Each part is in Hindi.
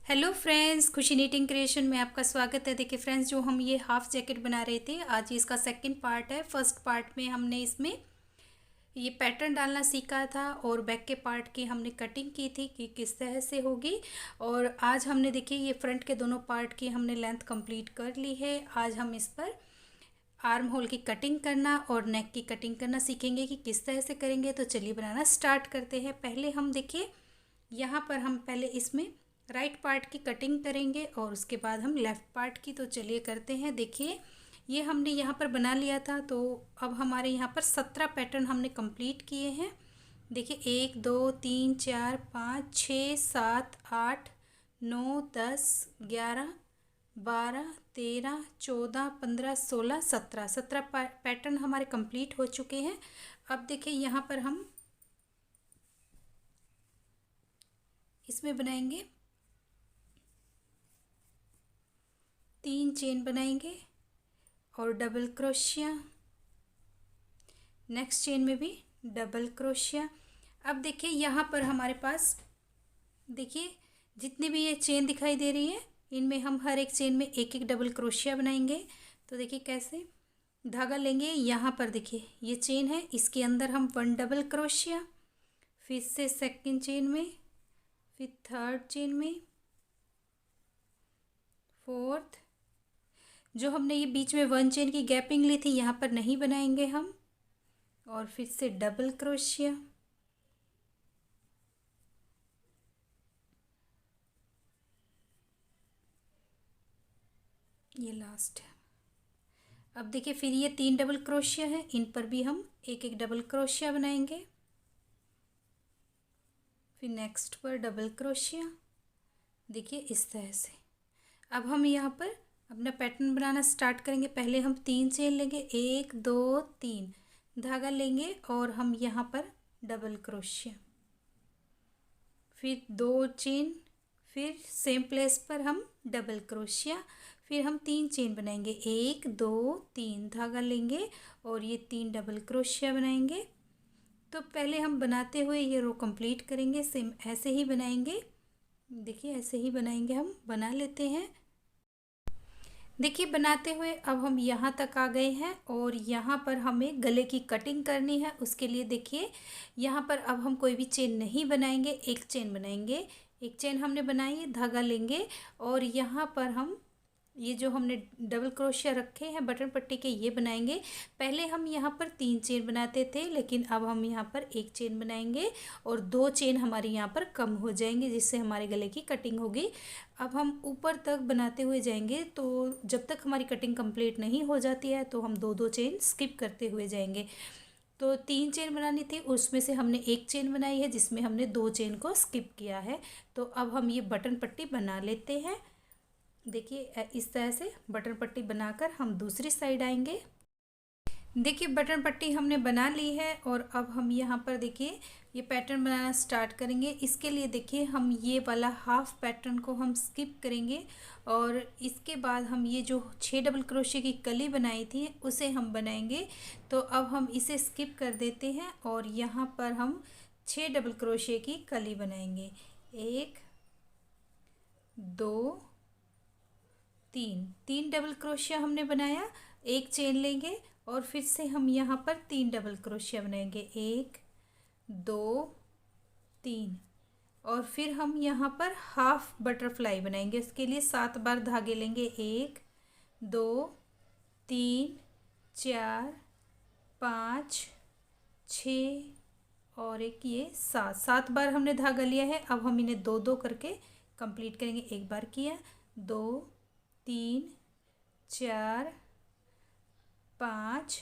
हेलो फ्रेंड्स, खुशी नीटिंग क्रिएशन में आपका स्वागत है। देखिए फ्रेंड्स, जो हम ये हाफ जैकेट बना रहे थे, आज ये इसका सेकंड पार्ट है। फर्स्ट पार्ट में हमने इसमें ये पैटर्न डालना सीखा था और बैक के पार्ट की हमने कटिंग की थी कि किस तरह से होगी। और आज हमने देखिए ये फ्रंट के दोनों पार्ट की हमने लेंथ कंप्लीट कर ली है। आज हम इस पर आर्म होल की कटिंग करना और नेक की कटिंग करना सीखेंगे कि किस तरह से करेंगे। तो चलिए बनाना स्टार्ट करते हैं। पहले हम देखिए यहाँ पर हम पहले इसमें राइट पार्ट की कटिंग करेंगे और उसके बाद हम लेफ़्ट पार्ट की। तो चलिए करते हैं। देखिए ये हमने यहाँ पर बना लिया था, तो अब हमारे यहाँ पर 17 पैटर्न हमने कंप्लीट किए हैं। देखिए 1 2 3 4 5 6 7 8 9 10 11 12 13 14 15 16 17 पैटर्न हमारे कंप्लीट हो चुके हैं। अब देखिए यहाँ पर हम इसमें बनाएंगे 3 चेन बनाएंगे और डबल क्रोशिया, नेक्स्ट चेन में भी डबल क्रोशिया। अब देखिए यहाँ पर हमारे पास देखिए जितनी भी ये चेन दिखाई दे रही है, इनमें हम हर एक चेन में एक एक डबल क्रोशिया बनाएंगे। तो देखिए कैसे धागा लेंगे, यहाँ पर देखिए ये चेन है, इसके अंदर हम 1 डबल क्रोशिया, फिर से सेकंड चेन में, फिर थर्ड चेन में, फोर्थ, जो हमने ये बीच में 1 चेन की गैपिंग ली थी यहाँ पर नहीं बनाएंगे हम, और फिर से डबल क्रोशिया, ये लास्ट है। अब देखिए फिर ये 3 डबल क्रोशिया है, इन पर भी हम एक एक डबल क्रोशिया बनाएंगे। फिर नेक्स्ट पर डबल क्रोशिया, देखिए इस तरह से। अब हम यहाँ पर अपना पैटर्न बनाना स्टार्ट करेंगे। पहले हम 3 चेन लेंगे, 1 2 3 धागा लेंगे और हम यहाँ पर डबल क्रोशिया, फिर 2 चेन, फिर सेम प्लेस पर हम डबल क्रोशिया, फिर हम 3 चेन बनाएंगे, 1 2 3 धागा लेंगे और ये 3 डबल क्रोशिया बनाएंगे। तो पहले हम बनाते हुए ये रो कंप्लीट करेंगे। सेम ऐसे ही बनाएंगे, देखिए ऐसे ही बनाएंगे, हम बना लेते हैं। देखिए बनाते हुए अब हम यहाँ तक आ गए हैं और यहाँ पर हमें गले की कटिंग करनी है। उसके लिए देखिए यहाँ पर अब हम कोई भी चेन नहीं बनाएंगे, एक चेन बनाएंगे। एक चेन हमने बनाई, धागा लेंगे और यहाँ पर हम ये जो हमने डबल क्रोशिया रखे हैं बटन पट्टी के, ये बनाएंगे। पहले हम यहाँ पर 3 चेन बनाते थे, लेकिन अब हम यहाँ पर एक चेन बनाएंगे और 2 चेन हमारी यहाँ पर कम हो जाएंगे, जिससे हमारे गले की कटिंग होगी। अब हम ऊपर तक बनाते हुए जाएंगे, तो जब तक हमारी कटिंग कंप्लीट नहीं हो जाती है तो हम 2 चेन स्किप करते हुए जाएंगे। तो 3 चेन बनानी थी, उसमें से हमने एक चेन बनाई है जिसमें हमने 2 चेन को स्किप किया है। तो अब हम ये बटन पट्टी बना लेते हैं। देखिए इस तरह से बटन पट्टी बनाकर हम दूसरी साइड आएंगे। देखिए बटन पट्टी हमने बना ली है और अब हम यहाँ पर देखिए ये पैटर्न बनाना स्टार्ट करेंगे। इसके लिए देखिए हम ये वाला हाफ पैटर्न को हम स्किप करेंगे और इसके बाद हम ये जो 6 डबल क्रोशिया की कली बनाई थी उसे हम बनाएंगे। तो अब हम इसे स्किप कर देते हैं और यहाँ पर हम 6 डबल क्रोशिया की कली बनाएंगे। 1 2 3 डबल क्रोशिया हमने बनाया, एक चेन लेंगे और फिर से हम यहाँ पर 3 डबल क्रोशिया बनाएंगे, 1 2 3, और फिर हम यहाँ पर हाफ बटरफ्लाई बनाएंगे। उसके लिए 7 बार धागे लेंगे, 1 2 3 4 5 6 और एक ये 7 बार हमने धागा लिया है। अब हम इन्हें 2 2 करके कंप्लीट करेंगे। एक बार किया, 2 3 4 5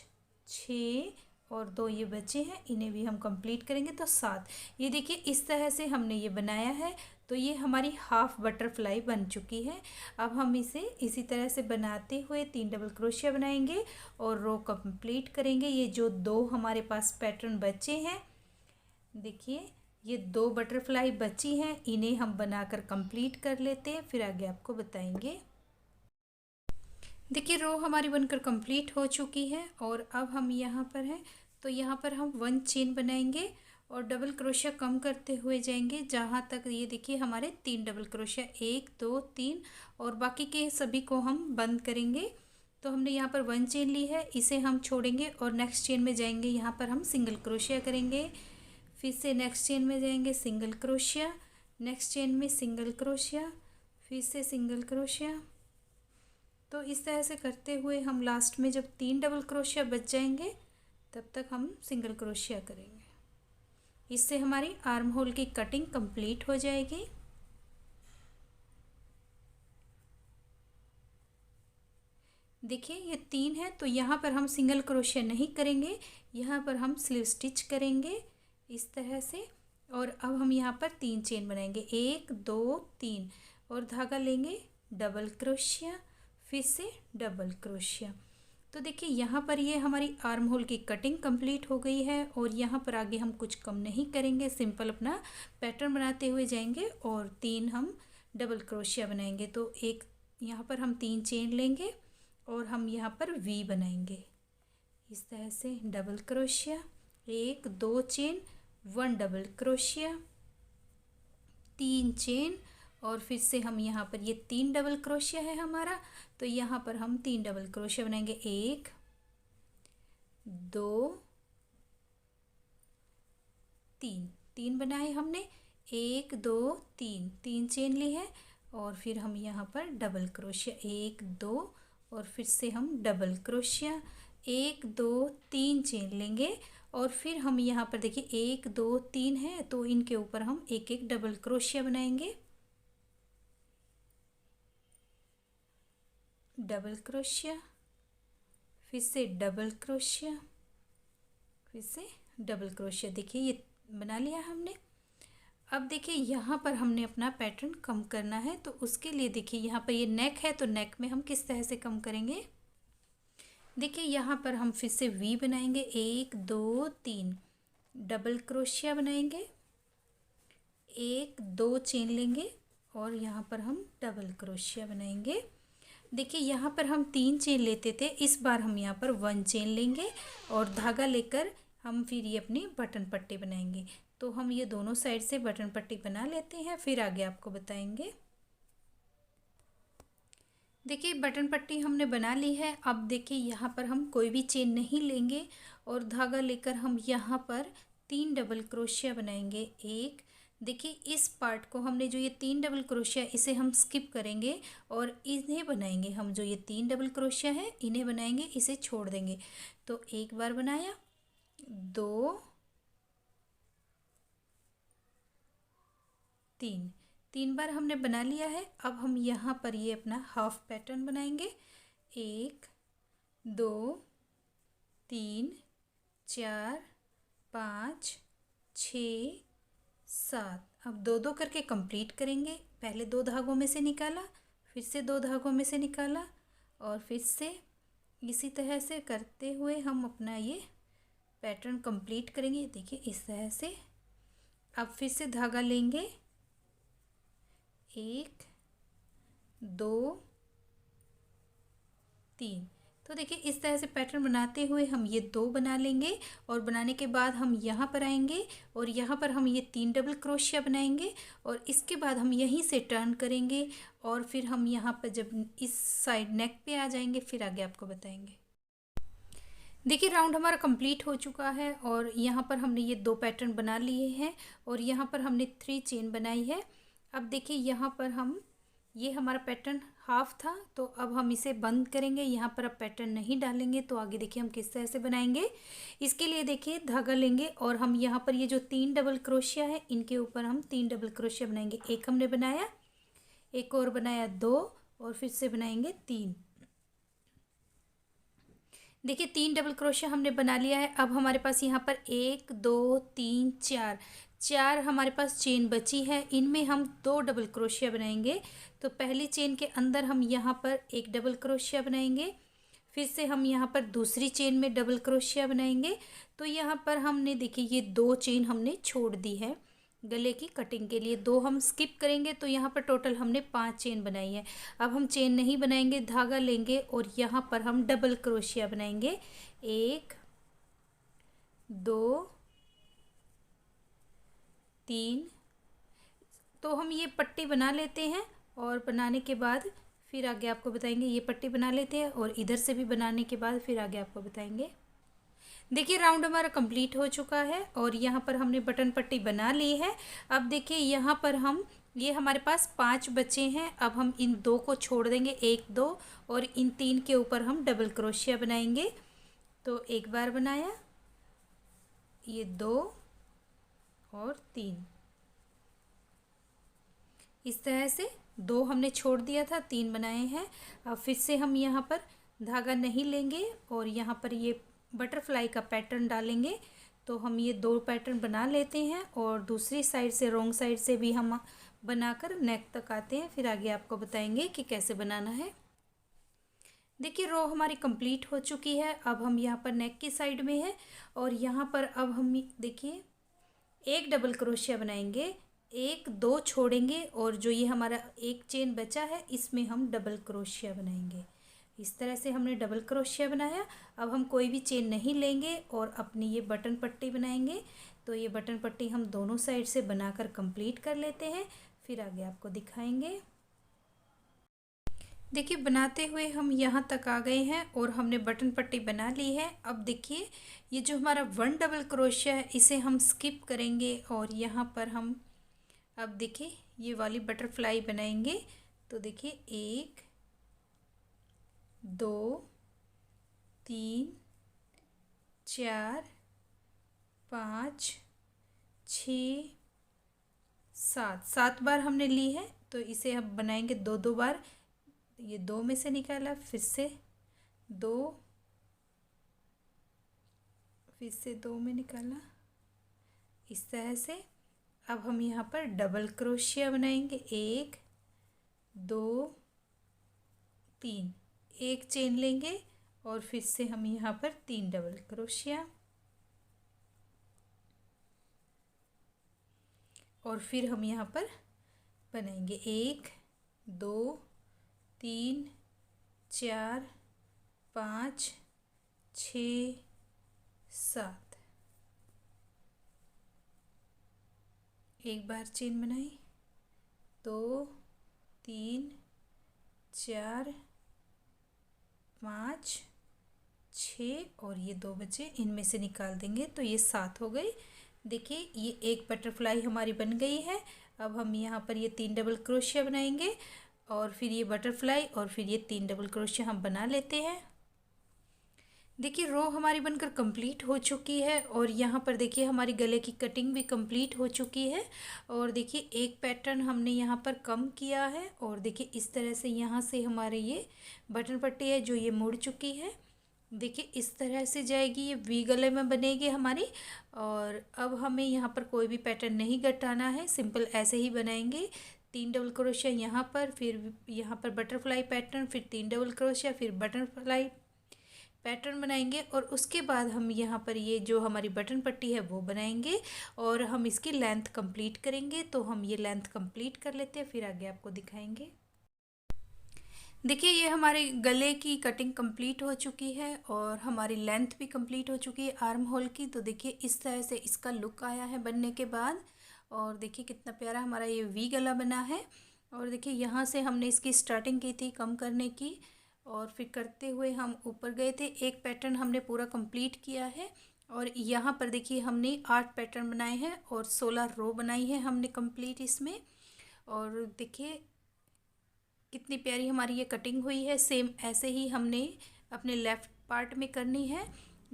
6 और 2 ये बचे हैं, इन्हें भी हम कंप्लीट करेंगे तो 7। ये देखिए इस तरह से हमने ये बनाया है। तो ये हमारी हाफ बटरफ्लाई बन चुकी है। अब हम इसे इसी तरह से बनाते हुए 3 डबल क्रोशिया बनाएंगे और रो कंप्लीट करेंगे। ये जो 2 हमारे पास पैटर्न बचे हैं, देखिए ये 2 बटरफ्लाई बची हैं, इन्हें हम बनाकर कंप्लीट कर लेते हैं, फिर आगे आपको बताएंगे। देखिए रो हमारी बनकर कंप्लीट हो चुकी है और अब हम यहाँ पर हैं, तो यहाँ पर हम 1 चेन बनाएंगे और डबल क्रोशिया कम करते हुए जाएंगे जहाँ तक ये देखिए हमारे 3 डबल क्रोशिया 1 2 3 और बाकी के सभी को हम बंद करेंगे। तो हमने यहाँ पर 1 चेन ली है, इसे हम छोड़ेंगे और नेक्स्ट चेन में जाएंगे। यहाँ पर हम सिंगल क्रोशिया करेंगे, फिर से नेक्स्ट चेन में जाएंगे सिंगल क्रोशिया, नेक्स्ट चेन में सिंगल क्रोशिया, फिर से सिंगल क्रोशिया। तो इस तरह से करते हुए हम लास्ट में जब 3 डबल क्रोशिया बच जाएंगे तब तक हम सिंगल क्रोशिया करेंगे। इससे हमारी आर्म होल की कटिंग कंप्लीट हो जाएगी। देखिए ये 3 है तो यहाँ पर हम सिंगल क्रोशिया नहीं करेंगे, यहाँ पर हम स्लीव स्टिच करेंगे इस तरह से। और अब हम यहाँ पर 3 चेन बनाएंगे, 1 2 3 और धागा लेंगे डबल क्रोशिया, फिर से डबल क्रोशिया। तो देखिए यहाँ पर ये हमारी आर्म होल की कटिंग कंप्लीट हो गई है और यहाँ पर आगे हम कुछ कम नहीं करेंगे, सिंपल अपना पैटर्न बनाते हुए जाएंगे और 3 हम डबल क्रोशिया बनाएंगे। तो एक यहाँ पर हम 3 चेन लेंगे और हम यहाँ पर वी बनाएंगे इस तरह से, double crochet, 1 2 chain, 1 double crochet, 3 chain और फिर से हम यहाँ पर ये 3 डबल क्रोशिया है हमारा, तो यहाँ पर हम 3 डबल क्रोशिया बनाएंगे, 1 2 3, 3 बनाए हमने, 1 2 3, 3 चेन ली है और फिर हम यहाँ पर डबल क्रोशिया 1 2 और फिर से हम डबल क्रोशिया 1 2 3 चेन लेंगे और फिर हम यहाँ पर देखिए 1 2 3 है तो इनके ऊपर हम एक एक डबल क्रोशिया बनाएंगे, डबल क्रोशिया, फिर से डबल क्रोशिया, फिर से डबल क्रोशिया। देखिए ये बना लिया हमने। अब देखिए यहाँ पर हमने अपना पैटर्न कम करना है तो उसके लिए देखिए यहाँ पर ये नेक है तो नेक में हम किस तरह से कम करेंगे। देखिए यहाँ पर हम फिर से वी बनाएंगे, 1 2 3 डबल क्रोशिया बनाएंगे, 1 2 चेन लेंगे और यहाँ पर हम डबल क्रोशिया बनाएंगे। देखिए यहाँ पर हम 3 चेन लेते थे, इस बार हम यहाँ पर 1 चेन लेंगे और धागा लेकर हम फिर ये अपनी बटन पट्टी बनाएंगे। तो हम ये दोनों साइड से बटन पट्टी बना लेते हैं, फिर आगे आपको बताएंगे। देखिए बटन पट्टी हमने बना ली है। अब देखिए यहाँ पर हम कोई भी चेन नहीं लेंगे और धागा लेकर हम यहाँ पर 3 डबल क्रोशिया बनाएंगे। एक देखिए इस पार्ट को हमने जो ये 3 डबल क्रोशिया इसे हम स्किप करेंगे और इन्हें बनाएंगे हम, जो ये 3 डबल क्रोशिया है इन्हें बनाएंगे, इसे छोड़ देंगे। तो एक बार बनाया, 2 3, 3 बार हमने बना लिया है। अब हम यहाँ पर ये अपना हाफ पैटर्न बनाएंगे, 1 2 3 4 5 6 7। अब 2 2 करके कंप्लीट करेंगे। पहले 2 धागों में से निकाला, फिर से 2 धागों में से निकाला और फिर से इसी तरह से करते हुए हम अपना ये पैटर्न कंप्लीट करेंगे। देखिए इस तरह से। अब फिर से धागा लेंगे, 1 2 3। तो देखिए इस तरह से पैटर्न बनाते हुए हम ये 2 बना लेंगे और बनाने के बाद हम यहाँ पर आएंगे और यहाँ पर हम ये 3 डबल क्रोशिया बनाएंगे और इसके बाद हम यहीं से टर्न करेंगे और फिर हम यहाँ पर जब इस साइड नेक पे आ जाएंगे फिर आगे आपको बताएंगे। देखिए राउंड हमारा कंप्लीट हो चुका है और यहाँ पर हमने ये 2 पैटर्न बना लिए हैं और यहाँ पर हमने 3 चेन बनाई है। अब देखिए यहाँ पर हम ये हमारा पैटर्न हाफ था तो अब हम इसे बंद करेंगे, यहाँ पर अब पैटर्न नहीं डालेंगे। तो आगे देखिए हम किस तरह से बनाएंगे। इसके लिए देखिए धागा लेंगे और हम यहाँ पर ये जो 3 डबल क्रोशिया है इनके ऊपर हम 3 डबल क्रोशिया बनाएंगे। एक हमने बनाया, एक और बनाया 2 और फिर से बनाएंगे 3। देखिए 3 डबल क्रोशिया हमने बना लिया है। अब हमारे पास यहाँ पर 1 2 3 4 हमारे पास चेन बची है, इनमें हम 2 डबल क्रोशिया बनाएंगे। तो पहली चेन के अंदर हम यहाँ पर एक डबल क्रोशिया बनाएंगे, फिर से हम यहाँ पर दूसरी चेन में डबल क्रोशिया बनाएंगे। तो यहाँ पर हमने देखिए ये 2 चेन हमने छोड़ दी है गले की कटिंग के लिए, 2 हम स्किप करेंगे। तो यहाँ पर टोटल हमने 5 चेन बनाई है। अब हम चेन नहीं बनाएंगे, धागा लेंगे और यहाँ पर हम डबल क्रोशिया बनाएंगे, 1 2 3। तो हम ये पट्टी बना लेते हैं और बनाने के बाद फिर आगे आपको बताएंगे। ये पट्टी बना लेते हैं और इधर से भी बनाने के बाद फिर आगे आपको बताएंगे। देखिए राउंड हमारा कंप्लीट हो चुका है और यहाँ पर हमने बटन पट्टी बना ली है। अब देखिए यहाँ पर हम ये हमारे पास 5 बचे हैं। अब हम इन 2 को छोड़ देंगे, 1 2, और इन 3 के ऊपर हम डबल क्रोशिया बनाएंगे। तो एक बार बनाया, ये 2 और 3, इस तरह से 2 हमने छोड़ दिया था, 3 बनाए हैं। अब फिर से हम यहाँ पर धागा नहीं लेंगे और यहाँ पर ये बटरफ्लाई का पैटर्न डालेंगे। तो हम ये 2 पैटर्न बना लेते हैं और दूसरी साइड से, रॉन्ग साइड से भी हम बनाकर नेक तक आते हैं। फिर आगे आपको बताएंगे कि कैसे बनाना है। देखिए रो हमारी कंप्लीट हो चुकी है। अब हम यहाँ पर नेक की साइड में है और यहाँ पर अब हम देखिए एक डबल क्रोशिया बनाएंगे, 1 2 छोड़ेंगे और जो ये हमारा एक चेन बचा है इसमें हम डबल क्रोशिया बनाएंगे। इस तरह से हमने डबल क्रोशिया बनाया। अब हम कोई भी चेन नहीं लेंगे और अपनी ये बटन पट्टी बनाएंगे। तो ये बटन पट्टी हम दोनों साइड से बनाकर कंप्लीट कर लेते हैं, फिर आगे आपको दिखाएंगे। देखिए बनाते हुए हम यहाँ तक आ गए हैं और हमने बटन पट्टी बना ली है। अब देखिए ये जो हमारा 1 डबल क्रोशिया है इसे हम स्किप करेंगे और यहाँ पर हम अब देखिए ये वाली बटरफ्लाई बनाएंगे। तो देखिए 1 2 3 4 5 6 7 बार हमने ली है। तो इसे हम बनाएंगे 2 बार। ये 2 में से निकाला, फिर से 2, फिर से 2 में निकाला, इस तरह से। अब हम यहाँ पर डबल क्रोशिया बनाएंगे, 1 2 3, एक चेन लेंगे और फिर से हम यहाँ पर 3 डबल क्रोशिया, और फिर हम यहाँ पर बनाएंगे 1 2 3 4 5 6 7, एक बार चेन बनाई, 2 3 4 5 6 और ये 2 बचे, इनमें से निकाल देंगे तो ये 7 हो गए। देखिए ये एक बटरफ्लाई हमारी बन गई है। अब हम यहाँ पर ये 3 डबल क्रोशिया बनाएंगे और फिर ये बटरफ्लाई और फिर ये 3 डबल क्रोशिया हम बना लेते हैं। देखिए रो हमारी बनकर कंप्लीट हो चुकी है और यहाँ पर देखिए हमारी गले की कटिंग भी कंप्लीट हो चुकी है। और देखिए एक पैटर्न हमने यहाँ पर कम किया है और देखिए इस तरह से यहाँ से हमारे ये बटन पट्टी है जो ये मुड़ चुकी है। देखिए इस तरह से जाएगी, ये वी गले में बनेगी हमारी। और अब हमें यहाँ पर कोई भी पैटर्न नहीं घटाना है, सिंपल ऐसे ही बनाएंगे। 3 डबल क्रोशिया यहाँ पर, फिर यहाँ पर बटरफ्लाई पैटर्न, फिर 3 डबल क्रोशिया, फिर बटरफ्लाई पैटर्न बनाएंगे और उसके बाद हम यहाँ पर ये जो हमारी बटन पट्टी है वो बनाएंगे और हम इसकी लेंथ कंप्लीट करेंगे। तो हम ये लेंथ कंप्लीट कर लेते हैं, फिर आगे आपको दिखाएंगे। देखिए ये हमारे गले की कटिंग कंप्लीट हो चुकी है और हमारी लेंथ भी कंप्लीट हो चुकी है आर्म होल की। तो देखिए इस तरह से इसका लुक आया है बनने के बाद। और देखिए कितना प्यारा हमारा ये वी गला बना है। और देखिए यहाँ से हमने इसकी स्टार्टिंग की थी कम करने की और फिर करते हुए हम ऊपर गए थे। एक पैटर्न हमने पूरा कंप्लीट किया है और यहाँ पर देखिए हमने 8 पैटर्न बनाए हैं और 16 रो बनाई है हमने कंप्लीट इसमें। और देखिए कितनी प्यारी हमारी ये कटिंग हुई है। सेम ऐसे ही हमने अपने लेफ़्ट पार्ट में करनी है।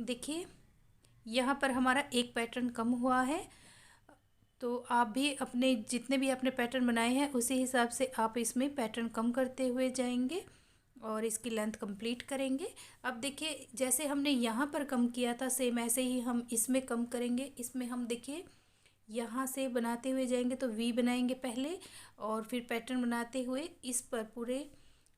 देखिए यहाँ पर हमारा एक पैटर्न कम हुआ है, तो आप भी अपने जितने भी आपने पैटर्न बनाए हैं उसी हिसाब से आप इसमें पैटर्न कम करते हुए जाएंगे और इसकी लेंथ कंप्लीट करेंगे। अब देखिए जैसे हमने यहाँ पर कम किया था सेम ऐसे ही हम इसमें कम करेंगे। इसमें हम देखिए यहाँ से बनाते हुए जाएंगे तो वी बनाएंगे पहले और फिर पैटर्न बनाते हुए इस पर पूरे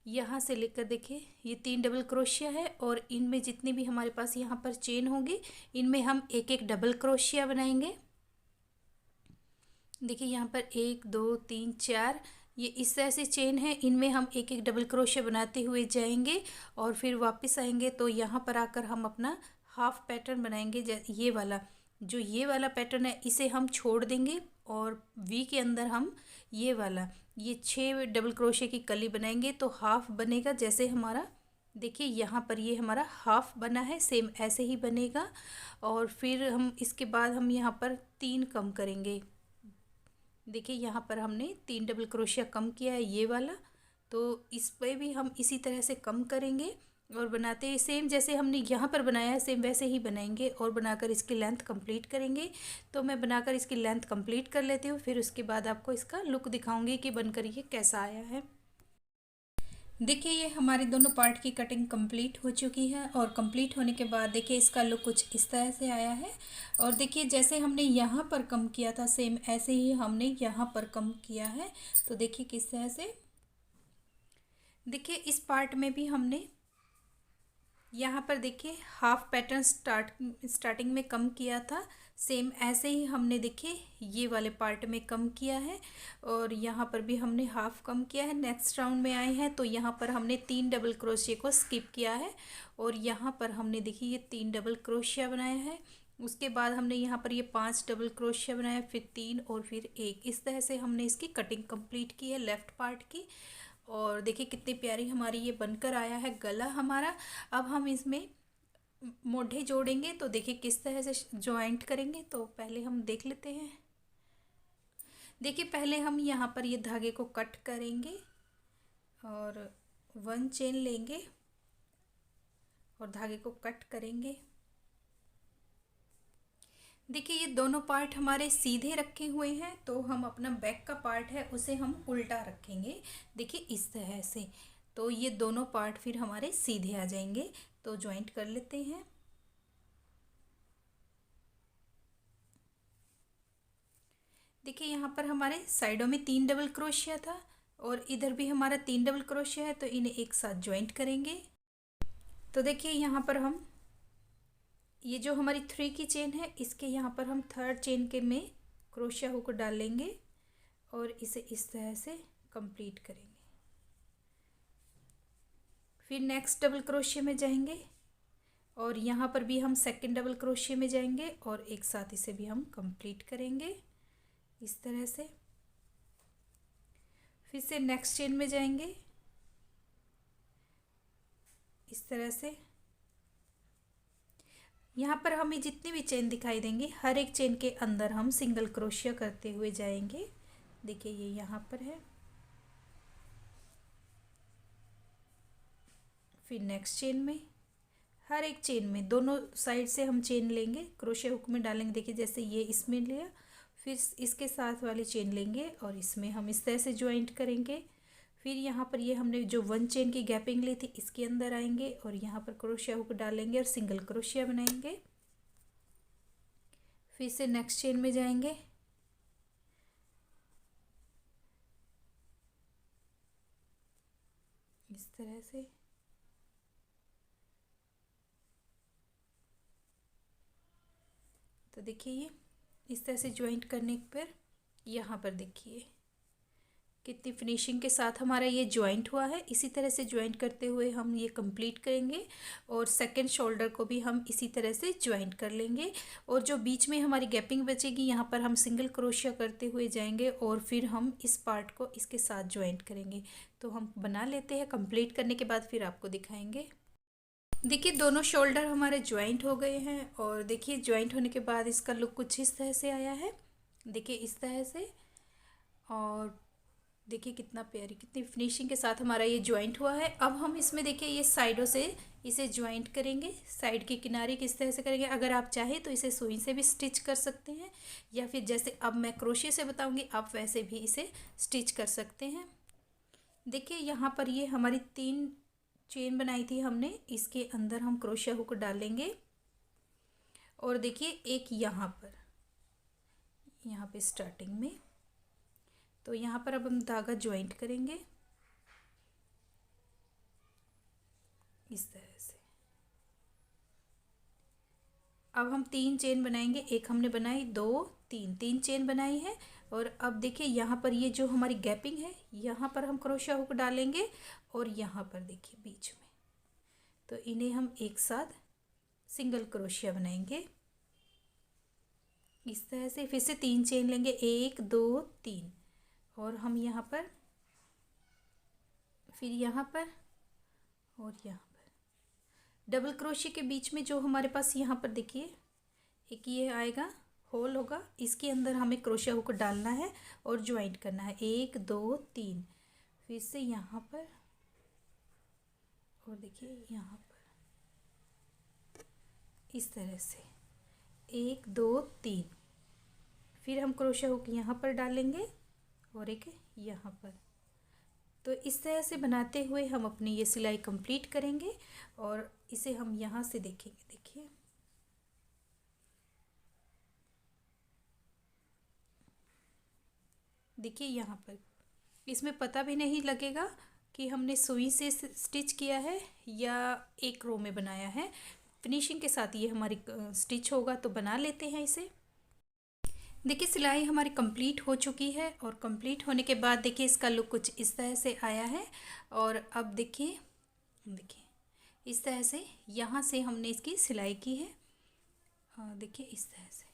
यहाँ से लेकर देखिए ये 3 डबल क्रोशिया है और इनमें जितनी भी हमारे पास यहाँ पर चेन होगी इनमें हम एक एक डबल क्रोशिया बनाएंगे। देखिए यहाँ पर 1 2 3 4 ये इस तरह से चेन है, इनमें हम एक एक डबल क्रोशिया बनाते हुए जाएंगे और फिर वापस आएंगे। तो यहाँ पर आकर हम अपना हाफ पैटर्न बनाएंगे, ये वाला जो ये वाला पैटर्न है इसे हम छोड़ देंगे और वी के अंदर हम ये वाला ये 6 डबल क्रोशे की कली बनाएंगे तो हाफ बनेगा। जैसे हमारा देखिए यहाँ पर ये हमारा हाफ बना है, सेम ऐसे ही बनेगा। और फिर हम इसके बाद हम यहाँ पर 3 कम करेंगे। देखिए यहाँ पर हमने 3 डबल क्रोशिया कम किया है ये वाला, तो इस पे भी हम इसी तरह से कम करेंगे और बनाते हैं सेम जैसे हमने यहाँ पर बनाया है सेम वैसे ही बनाएंगे और बनाकर इसकी लेंथ कंप्लीट करेंगे। तो मैं बनाकर इसकी लेंथ कंप्लीट कर लेती हूँ, फिर उसके बाद आपको इसका लुक दिखाऊंगी कि बनकर ये कैसा आया है। देखिए ये हमारे दोनों पार्ट की कटिंग कंप्लीट हो चुकी है और कंप्लीट होने के बाद देखिए इसका लुक कुछ इस तरह से आया है। और देखिए जैसे हमने यहाँ पर कम किया था सेम ऐसे ही हमने यहाँ पर कम किया है। तो देखिए किस तरह से, देखिए इस पार्ट में भी हमने यहाँ पर देखिए हाफ पैटर्न स्टार्टिंग में कम किया था, सेम ऐसे ही हमने देखिए ये वाले पार्ट में कम किया है और यहाँ पर भी हमने हाफ कम किया है। नेक्स्ट राउंड में आए हैं तो यहाँ पर हमने 3 डबल क्रोशिया को स्किप किया है और यहाँ पर हमने देखिए ये 3 डबल क्रोशिया बनाया है। उसके बाद हमने यहाँ पर ये 5 डबल क्रोशिया बनाया, फिर 3 और फिर 1, इस तरह से हमने इसकी कटिंग कंप्लीट की है लेफ़्ट पार्ट की। और देखिए कितनी प्यारी हमारी ये बनकर आया है गला हमारा। अब हम इसमें मोढ़े जोड़ेंगे तो देखिए किस तरह से जॉइंट करेंगे, तो पहले हम देख लेते हैं। देखिए पहले हम यहाँ पर ये धागे को कट करेंगे और 1 चेन लेंगे और धागे को कट करेंगे। देखिए ये दोनों पार्ट हमारे सीधे रखे हुए हैं तो हम अपना बैक का पार्ट है उसे हम उल्टा रखेंगे। देखिए इस तरह से, तो ये दोनों पार्ट फिर हमारे सीधे आ जाएंगे। तो ज्वाइंट कर लेते हैं। देखिए यहाँ पर हमारे साइडों में 3 डबल क्रोशिया था और इधर भी हमारा 3 डबल क्रोशिया है, तो इन्हें एक साथ ज्वाइंट करेंगे। तो देखिए यहाँ पर हम ये जो हमारी 3 की चेन है इसके यहाँ पर हम 3rd चेन के में क्रोशिया हुक डालेंगे और इसे इस तरह से कंप्लीट करेंगे। फिर नेक्स्ट डबल क्रोशिया में जाएंगे और यहाँ पर भी हम 2nd डबल क्रोशिया में जाएंगे और एक साथ इसे भी हम कंप्लीट करेंगे इस तरह से। फिर से नेक्स्ट चेन में जाएंगे इस तरह से। यहाँ पर हमें जितनी भी चेन दिखाई देंगी हर एक चेन के अंदर हम सिंगल क्रोशिया करते हुए जाएंगे। देखिए ये यहाँ पर है, फिर नेक्स्ट चेन में, हर एक चेन में दोनों साइड से हम चेन लेंगे, क्रोशिया हुक में डालेंगे। देखिए जैसे ये इसमें लिया, फिर इसके साथ वाली चेन लेंगे और इसमें हम इस तरह से ज्वाइंट करेंगे। फिर यहाँ पर ये हमने जो 1 चेन की गैपिंग ली थी इसके अंदर आएंगे और यहाँ पर क्रोशिया हुक डालेंगे और सिंगल क्रोशिया बनाएंगे। फिर से नेक्स्ट चेन में जाएंगे इस तरह से। तो देखिए ये इस तरह से ज्वाइंट करने पर यहाँ पर देखिए कितनी फिनिशिंग के साथ हमारा ये ज्वाइंट हुआ है। इसी तरह से ज्वाइंट करते हुए हम ये कंप्लीट करेंगे और सेकंड शोल्डर को भी हम इसी तरह से ज्वाइंट कर लेंगे। और जो बीच में हमारी गैपिंग बचेगी यहाँ पर हम सिंगल क्रोशिया करते हुए जाएंगे और फिर हम इस पार्ट को इसके साथ ज्वाइंट करेंगे। तो हम बना लेते हैं, कंप्लीट करने के बाद फिर आपको दिखाएंगे। देखिए दोनों शोल्डर हमारे ज्वाइंट हो गए हैं और देखिए ज्वाइंट होने के बाद इसका लुक कुछ इस तरह से आया है। देखिए इस तरह से, और देखिए कितना प्यारी कितनी फिनिशिंग के साथ हमारा ये ज्वाइंट हुआ है। अब हम इसमें देखिए ये साइडों से इसे ज्वाइंट करेंगे, साइड के किनारे किस तरह से करेंगे। अगर आप चाहें तो इसे सुई से भी स्टिच कर सकते हैं या फिर जैसे अब मैं क्रोशिया से बताऊंगी आप वैसे भी इसे स्टिच कर सकते हैं। देखिए यहाँ पर ये हमारी 3 चेन बनाई थी हमने, इसके अंदर हम क्रोशिया हुक डालेंगे और देखिए एक यहाँ पे स्टार्टिंग में, तो यहाँ पर अब हम धागा ज्वाइंट करेंगे इस तरह से। अब हम 3 चेन बनाएंगे, एक हमने बनाई, 2 3 चेन बनाई है। और अब देखिए यहाँ पर ये जो हमारी गैपिंग है यहाँ पर हम क्रोशिया हुक डालेंगे और यहाँ पर देखिए बीच में, तो इन्हें हम एक साथ सिंगल क्रोशिया बनाएंगे इस तरह से फिर से 3 चेन लेंगे, 1 2 3, और हम यहाँ पर, फिर यहाँ पर और यहाँ पर डबल क्रोशिया के बीच में जो हमारे पास यहाँ पर देखिए एक ये आएगा, होल होगा, इसके अंदर हमें क्रोशिया हुक डालना है और ज्वाइंट करना है, 1 2 3, फिर से यहाँ पर और देखिए यहाँ पर इस तरह से 1 2 3, फिर हम क्रोशिया हुक यहाँ पर डालेंगे और एक यहाँ पर। तो इस तरह से बनाते हुए हम अपनी ये सिलाई कंप्लीट करेंगे और इसे हम यहाँ से देखेंगे। देखिए देखिए यहाँ पर इसमें पता भी नहीं लगेगा कि हमने सुई से स्टिच किया है या एक रो में बनाया है। फिनिशिंग के साथ ये हमारी स्टिच होगा, तो बना लेते हैं इसे। देखिए सिलाई हमारी कंप्लीट हो चुकी है और कंप्लीट होने के बाद देखिए इसका लुक कुछ इस तरह से आया है। और अब देखिए इस तरह से यहाँ से हमने इसकी सिलाई की है, देखिए इस तरह से।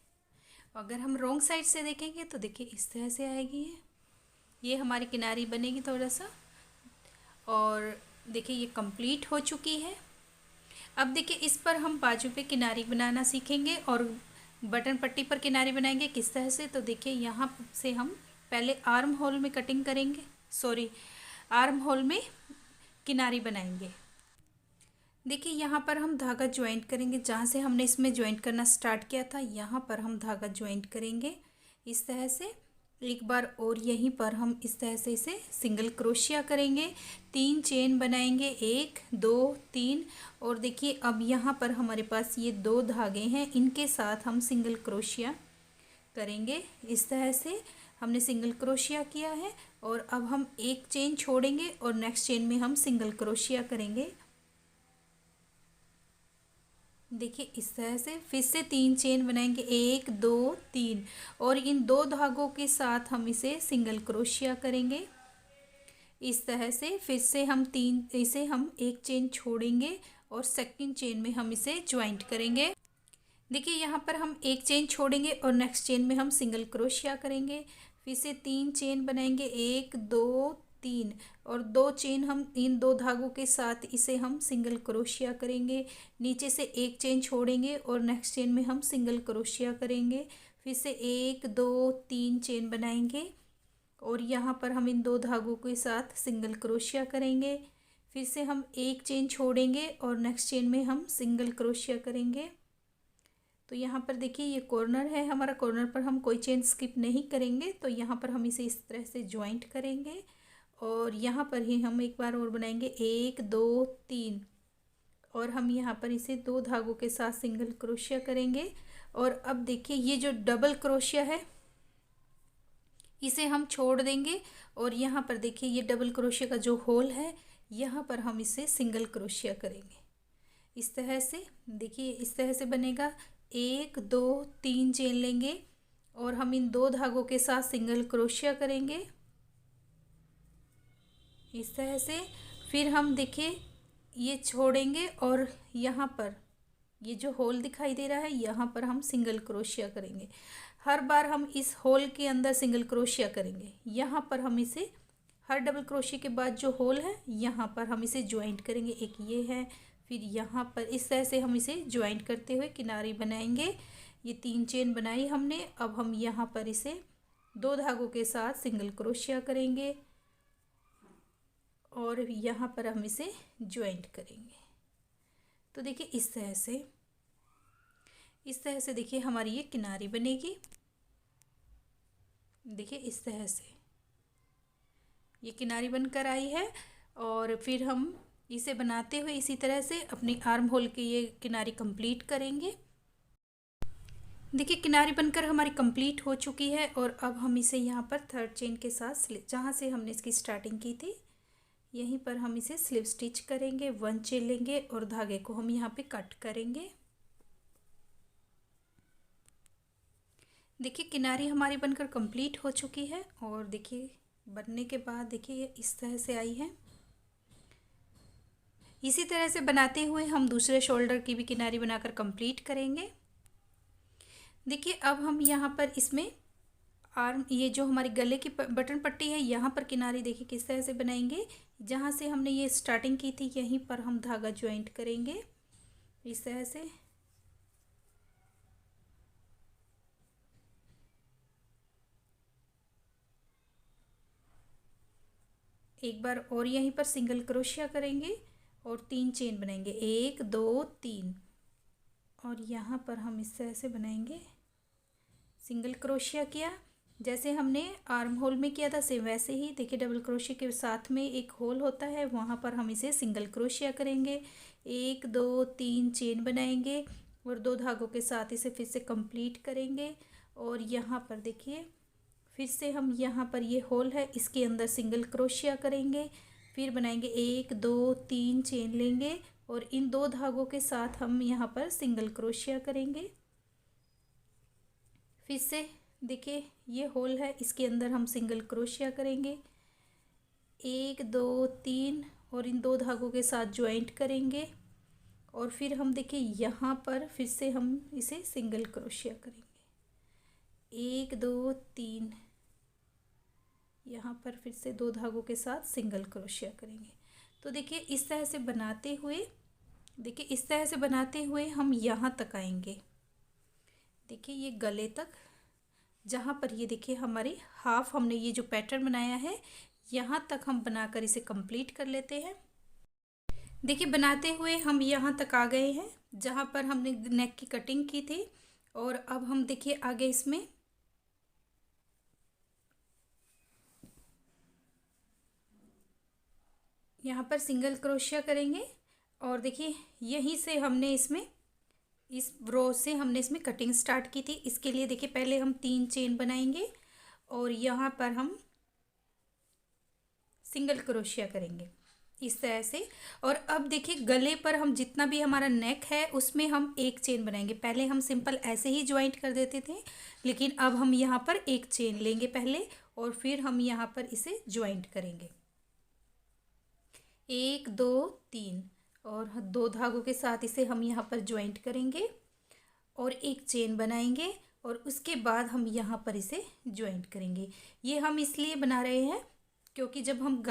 अगर हम रॉन्ग साइड से देखेंगे तो देखिए इस तरह से आएगी, ये हमारी किनारी बनेगी थोड़ा सा। और देखिए ये कंप्लीट हो चुकी है। अब देखिए इस पर हम बाजू पे किनारी बनाना सीखेंगे और बटन पट्टी पर किनारी बनाएंगे किस तरह से। तो देखिए यहाँ से हम पहले आर्म होल में कटिंग करेंगे, आर्म होल में किनारी बनाएंगे। देखिए यहाँ पर हम धागा ज्वाइंट करेंगे, जहाँ से हमने इसमें ज्वाइंट करना स्टार्ट किया था यहाँ पर हम धागा ज्वाइंट करेंगे इस तरह से एक बार, और यहीं पर हम इस तरह से इसे सिंगल क्रोशिया करेंगे, 3 चेन बनाएंगे, 1 2 3। और देखिए अब यहाँ पर हमारे पास ये 2 धागे हैं, इनके साथ हम सिंगल क्रोशिया करेंगे। इस तरह से हमने सिंगल क्रोशिया किया है और अब हम एक चेन छोड़ेंगे और नेक्स्ट चेन में हम सिंगल क्रोशिया करेंगे। देखिए इस तरह से फिर से 3 चेन बनाएंगे, 1 2 3, और इन 2 धागों के साथ हम इसे सिंगल क्रोशिया करेंगे इस तरह से। फिर से हम इसे हम एक चेन छोड़ेंगे और सेकंड चेन में हम इसे ज्वाइंट करेंगे। देखिए यहाँ पर हम एक चेन छोड़ेंगे और नेक्स्ट चेन में हम सिंगल क्रोशिया करेंगे। फिर से 3 चेन बनाएंगे, 1 2 3, और 2 चेन हम इन 2 धागों के साथ इसे हम सिंगल क्रोशिया करेंगे। नीचे से एक चेन छोड़ेंगे और नेक्स्ट चेन में हम सिंगल क्रोशिया करेंगे। फिर से 1 2 3 चेन बनाएंगे और यहाँ पर हम इन 2 धागों के साथ सिंगल क्रोशिया करेंगे। फिर से हम एक चेन छोड़ेंगे और नेक्स्ट चेन में हम सिंगल क्रोशिया करेंगे। तो यहाँ पर देखिए ये कॉर्नर है हमारा, कॉर्नर पर हम कोई चेन स्किप नहीं करेंगे। तो यहाँ पर हम इसे इस तरह से ज्वाइंट करेंगे और यहाँ पर ही हम एक बार और बनाएंगे, 1 2 3, और हम यहाँ पर इसे 2 धागों के साथ सिंगल क्रोशिया करेंगे। और अब देखिए ये जो डबल क्रोशिया है इसे हम छोड़ देंगे और यहाँ पर देखिए ये डबल क्रोशिया का जो होल है यहाँ पर हम इसे सिंगल क्रोशिया करेंगे इस तरह से। देखिए इस तरह से बनेगा, 1 2 3 चेन लेंगे और हम इन 2 धागों के साथ सिंगल क्रोशिया करेंगे इस तरह से। फिर हम देखिए ये छोड़ेंगे और यहाँ पर ये जो होल दिखाई दे रहा है यहाँ पर हम सिंगल क्रोशिया करेंगे। हर बार हम इस होल के अंदर सिंगल क्रोशिया करेंगे। यहाँ पर हम इसे हर डबल क्रोशिया के बाद जो होल है यहाँ पर हम इसे ज्वाइंट करेंगे, एक ये है, फिर यहाँ पर इस तरह से हम इसे ज्वाइंट करते हुए किनारी बनाएंगे। ये 3 चेन बनाई हमने, अब हम यहाँ पर इसे 2 धागों के साथ सिंगल क्रोशिया करेंगे और यहाँ पर हम इसे ज्वाइंट करेंगे। तो देखिए इस तरह से देखिए हमारी ये किनारी बनेगी। देखिए इस तरह से ये किनारी बनकर आई है और फिर हम इसे बनाते हुए इसी तरह से अपनी आर्म होल की ये किनारी कंप्लीट करेंगे। देखिए किनारी बनकर हमारी कंप्लीट हो चुकी है और अब हम इसे यहाँ पर 3rd चेन के साथ जहाँ से हमने इसकी स्टार्टिंग की थी यहीं पर हम इसे स्लिप स्टिच करेंगे, 1 चेन लेंगे और धागे को हम यहाँ पे कट करेंगे। देखिए किनारी हमारी बनकर कंप्लीट हो चुकी है और देखिए बनने के बाद देखिए ये इस तरह से आई है। इसी तरह से बनाते हुए हम दूसरे शोल्डर की भी किनारी बनाकर कंप्लीट करेंगे। देखिए अब हम यहाँ पर इसमें आर्म, ये जो हमारी गले की बटन पट्टी है, यहाँ पर किनारे देखिए किस तरह से बनाएंगे। जहाँ से हमने ये स्टार्टिंग की थी यहीं पर हम धागा ज्वाइंट करेंगे इस तरह से। एक बार और यहीं पर सिंगल क्रोशिया करेंगे और 3 चेन बनाएंगे, 1 2 3। और यहाँ पर हम इस तरह से बनाएंगे, सिंगल क्रोशिया किया जैसे हमने आर्म होल में किया था सेम वैसे ही। देखिए डबल क्रोशिया के साथ में एक होल होता है, वहाँ पर हम इसे सिंगल क्रोशिया करेंगे, 1 2 3 चेन बनाएंगे और 2 धागों के साथ इसे फिर से कंप्लीट करेंगे। और यहाँ पर देखिए फिर से हम यहाँ पर ये होल है इसके अंदर सिंगल क्रोशिया करेंगे, फिर बनाएंगे 1 2 3 चेन लेंगे और इन 2 धागों के साथ हम यहाँ पर सिंगल क्रोशिया करेंगे। फिर से देखिए ये होल है इसके अंदर हम सिंगल क्रोशिया करेंगे, 1 2 3 और इन 2 धागों के साथ ज्वाइंट करेंगे। और फिर हम देखिए यहाँ पर फिर से हम इसे सिंगल क्रोशिया करेंगे, 1 2 3, यहाँ पर फिर से 2 धागों के साथ सिंगल क्रोशिया करेंगे। तो देखिए इस तरह से बनाते हुए, देखिए इस तरह से बनाते हुए हम यहाँ तक आएंगे। देखिए ये गले तक, जहाँ पर ये देखिए हमारी हाफ हमने ये जो पैटर्न बनाया है यहाँ तक हम बनाकर इसे कंप्लीट कर लेते हैं। देखिए बनाते हुए हम यहाँ तक आ गए हैं जहाँ पर हमने नेक की कटिंग की थी। और अब हम देखिए आगे इसमें यहाँ पर सिंगल क्रोशिया करेंगे और देखिए यहीं से हमने इसमें इस रो से हमने इसमें कटिंग स्टार्ट की थी। इसके लिए देखिए पहले हम 3 चेन बनाएंगे और यहाँ पर हम सिंगल क्रोशिया करेंगे इस तरह से। और अब देखिए गले पर हम जितना भी हमारा नेक है उसमें हम 1 चेन बनाएंगे। पहले हम सिंपल ऐसे ही ज्वाइंट कर देते थे, लेकिन अब हम यहाँ पर 1 चेन लेंगे पहले और फिर हम यहाँ पर इसे ज्वाइंट करेंगे, 1 2 3 और 2 धागों के साथ इसे हम यहाँ पर ज्वाइंट करेंगे और 1 चेन बनाएंगे और उसके बाद हम यहाँ पर इसे ज्वाइंट करेंगे। ये हम इसलिए बना रहे हैं क्योंकि जब हम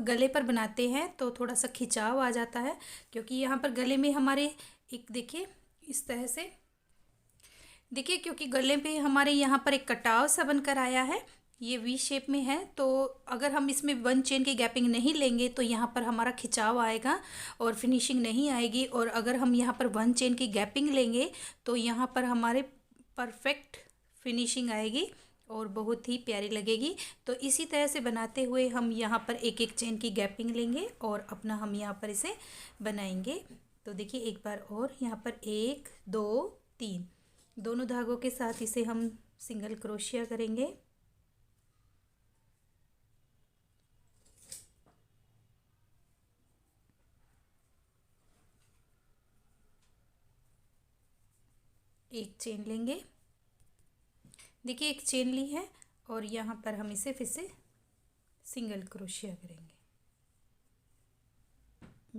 गले पर बनाते हैं तो थोड़ा सा खिंचाव आ जाता है, क्योंकि यहाँ पर गले में हमारे एक देखिए इस तरह से देखिए, क्योंकि गले पे हमारे यहाँ पर एक कटाव सा बनकर आया है, ये वी शेप में है। तो अगर हम इसमें 1 चेन की गैपिंग नहीं लेंगे तो यहाँ पर हमारा खिंचाव आएगा और फिनिशिंग नहीं आएगी। और अगर हम यहाँ पर 1 चेन की गैपिंग लेंगे तो यहाँ पर हमारे परफेक्ट फिनिशिंग आएगी और बहुत ही प्यारी लगेगी। तो इसी तरह से बनाते हुए हम यहाँ पर 1 चेन की गैपिंग लेंगे और अपना हम यहाँ पर इसे बनाएंगे। तो देखिए एक बार और यहाँ पर 1 2 3 दोनों धागों के साथ इसे हम सिंगल क्रोशिया करेंगे, एक चेन लेंगे। देखिए 1 चेन ली है और यहाँ पर हम इसे फिर से सिंगल क्रोशिया करेंगे।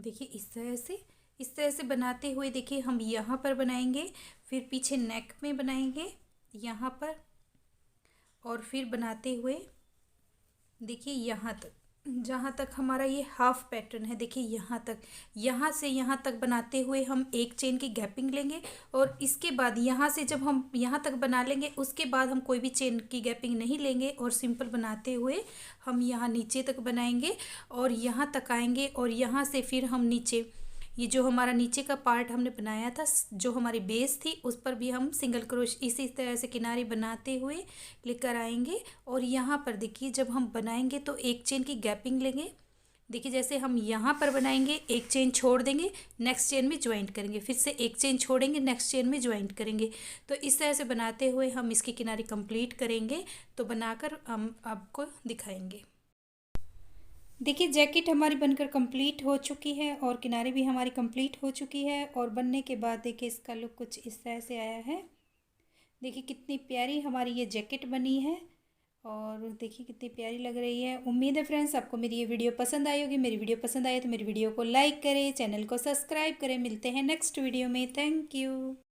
देखिए इस तरह से बनाते हुए देखिए हम यहाँ पर बनाएंगे, फिर पीछे नेक में बनाएंगे यहाँ पर, और फिर बनाते हुए देखिए यहाँ तक, जहाँ तक हमारा ये हाफ पैटर्न है देखिए यहाँ से यहाँ तक बनाते हुए हम 1 चेन की गैपिंग लेंगे और इसके बाद यहाँ से जब हम यहाँ तक बना लेंगे उसके बाद हम कोई भी चेन की गैपिंग नहीं लेंगे और सिंपल बनाते हुए हम यहाँ नीचे तक बनाएंगे और यहाँ तक आएंगे। और यहाँ से फिर हम नीचे ये जो हमारा नीचे का पार्ट हमने बनाया था, जो हमारी बेस थी, उस पर भी हम सिंगल क्रोश इसी तरह से किनारे बनाते हुए लेकर आएंगे। और यहाँ पर देखिए जब हम बनाएंगे तो 1 चेन की गैपिंग लेंगे। देखिए जैसे हम यहाँ पर बनाएंगे 1 चेन छोड़ देंगे, नेक्स्ट चेन में ज्वाइंट करेंगे, फिर से 1 चेन छोड़ेंगे, नेक्स्ट चेन में ज्वाइंट करेंगे। तो इस तरह से बनाते हुए हम इसके किनारे कंप्लीट करेंगे। तो बनाकर हम आपको दिखाएंगे। देखिए जैकेट हमारी बनकर कंप्लीट हो चुकी है और किनारे भी हमारी कंप्लीट हो चुकी है। और बनने के बाद देखिए इसका लुक कुछ इस तरह से आया है। देखिए कितनी प्यारी हमारी ये जैकेट बनी है और देखिए कितनी प्यारी लग रही है। उम्मीद है फ्रेंड्स आपको मेरी ये वीडियो पसंद आई होगी। मेरी वीडियो पसंद आए तो मेरी वीडियो को लाइक करें, चैनल को सब्सक्राइब करें। मिलते हैं नेक्स्ट वीडियो में। Thank you.